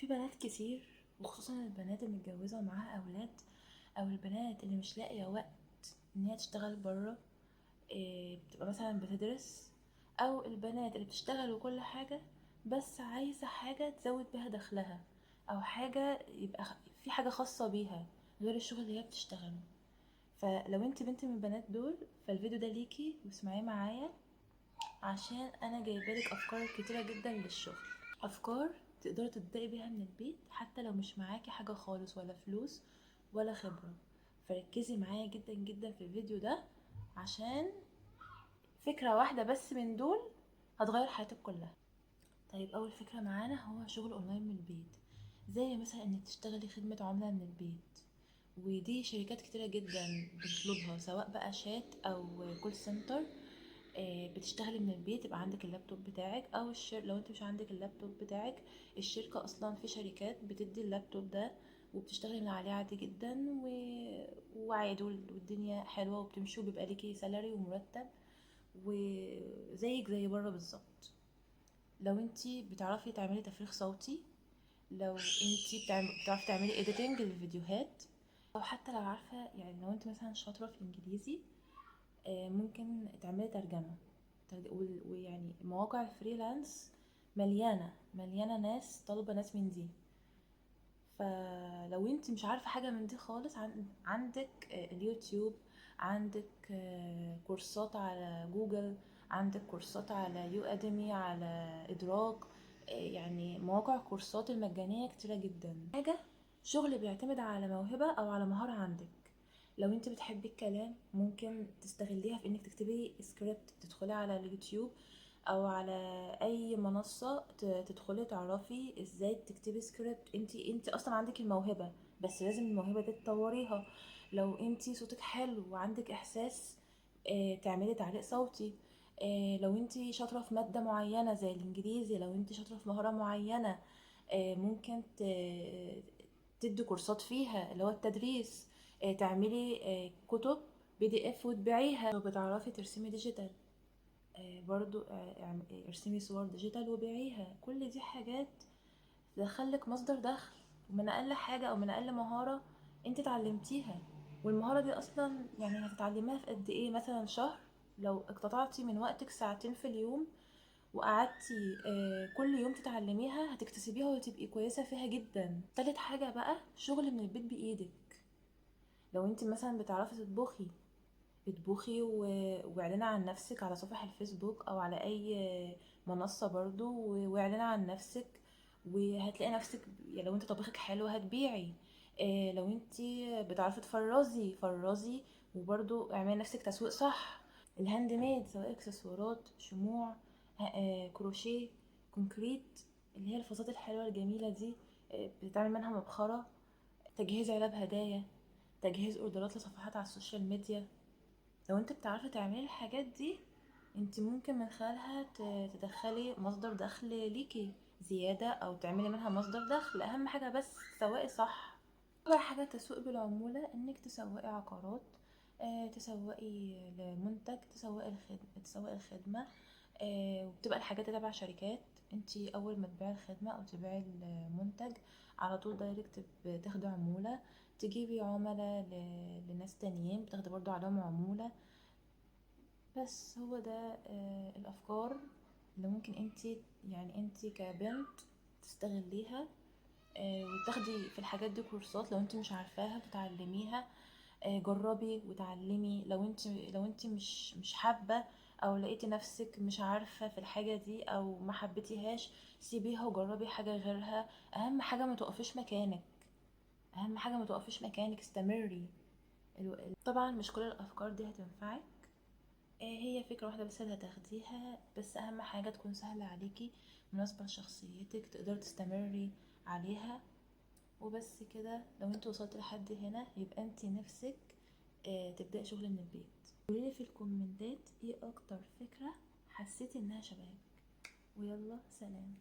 في بنات كتير، وخصوصا البنات المتجوزة ومعاها أولاد، أو البنات اللي مش لاقية وقت إن هي تشتغل برا. بتبقى مثلا بتدرس، أو البنات اللي بتشتغل وكل حاجة، بس عايزة حاجة تزود بيها دخلها، أو حاجة يبقى في حاجة خاصة بيها غير الشغل اللي هي بتشتغله. فلو انت بنت من البنات دول، فالفيديو ده ليكي واسمعيه معايا، عشان انا جايبالك افكار كتيرة جدا للشغل. افكار تقدري تبدأي بيها من البيت، حتى لو مش معاكي حاجة خالص، ولا فلوس ولا خبرة. فركزي معايا جدا جدا في الفيديو ده، عشان فكرة واحدة بس من دول هتغير حياتك كلها. طيب، اول فكرة معانا هو شغل اونلاين من البيت، زي مثلا انك تشتغلي خدمة عملاء من البيت. ودي شركات كتيرة جدا بتطلبها، سواء بقى شات او كول سنتر. بتشتغلي من البيت، يبقى عندك اللابتوب بتاعك، او لو انت مش عندك اللابتوب بتاعك، الشركة اصلا في شركات بتدي اللابتوب ده، وبتشتغلي من عليه عادي جدا وعادي، والدنيا حلوة وبتمشي، وبيبقى ليكي سالري ومرتب، وزيك زي بره بالظبط. لو انت بتعرفي تعملي تفريغ صوتي، لو انت بتعرفي تعملي اديتنج للفيديوهات، او حتى لو عارفة، يعني لو انت مثلا شاطرة في الانجليزي، ممكن تعملي ترجمة. ويعني مواقع الفريلانس مليانة مليانة ناس طالبة ناس من دي. فلو انت مش عارفة حاجة من دي خالص، عندك اليوتيوب، عندك كورسات على جوجل، عندك كورسات على يو ادمي، على ادراك. يعني مواقع كورسات المجانية كتيرة جدا. حاجة شغل بيعتمد على موهبة او على مهارة عندك. لو انت بتحبي الكلام، ممكن تستغليها في انك تكتبي سكريبت، تدخلي على اليوتيوب او على اي منصة، تدخلي تعرفي ازاي تكتبي سكريبت. انت اصلا عندك الموهبة، بس لازم الموهبة دي تطوريها. لو انت صوتك حلو وعندك احساس، تعملي تعليق صوتي. لو انت شاطرة في مادة معينة زي الانجليزي، لو انت شاطرة في مهارة معينة، ممكن تدي كورسات فيها، اللي هو التدريس. تعملي كتب PDF وتبيعيها. لو بتعرفي ترسمي ديجيتال، برضو ارسمي صور ديجيتال وبيعيها. كل دي حاجات تدخلك مصدر دخل، ومن اقل حاجة او من اقل مهارة انت اتعلمتيها. والمهارة دي اصلا يعني هتتعلميها في قد ايه؟ مثلا شهر. لو اقتطعتي من وقتك ساعتين في اليوم، وقعدتي كل يوم تتعلميها، هتكتسبيها وتبقي كويسة فيها جدا. تالت حاجة بقى، شغل من البيت بإيدك. لو انت مثلا بتعرفي اطبخي واعلني عن نفسك على صفحة الفيسبوك او على اي منصة برضو، واعلني عن نفسك، وهتلاقي نفسك. يعني لو انت طبخك حلو هتبيعي. لو انت بتعرفي فرزي، وبرضو اعملي نفسك تسويق صح. الهاند ميد، سواء اكسسوارات، شموع، كروشيه، كونكريت، اللي هي الفازات الحلوة الجميلة دي، بتتعمل منها مبخرة. تجهيز علب هدايا، تجهيز اوردرات لصفحات على السوشيال ميديا. لو انت بتعرفي تعملي الحاجات دي، انت ممكن من خلالها تدخلي مصدر دخل ليكي زيادة، او تعملي منها مصدر دخل. اهم حاجة بس تسوقي صح. اول حاجة تسويق بالعمولة، انك تسوقي عقارات، تسوقي لمنتج، تسوقي الخدمة. وبتبقى الحاجات دي تبع شركات. انتي اول ما تبيعي الخدمة او تبيعي المنتج، على طول دايركت بتاخدي عمولة. تجيبي عملاء لناس تانيين، بتاخدي برضو عليهم عمولة. بس هو ده الافكار اللي ممكن انتي كبنت تستغليها. وتاخدي في الحاجات دي كورسات، لو انت مش عارفاها تتعلميها. جربي وتعلمي. لو انت مش حابه، او لقيتي نفسك مش عارفه في الحاجه دي، او ما حبيتيهاش، سيبيها وجربي حاجه غيرها. اهم حاجه ما توقفيش مكانك. استمري. طبعا مش كل الافكار دي هتنفعك. هي فكره واحده بس اللي هتاخديها، بس اهم حاجه تكون سهله عليكي، مناسبه لشخصيتك، تقدري تستمري عليها. وبس كده. لو انت وصلت لحد هنا، يبقى انت نفسك تبدأي شغل من البيت. قوليلي في الكومنتات ايه اكتر فكرة حسيتي انها شبهك. ويلا سلام.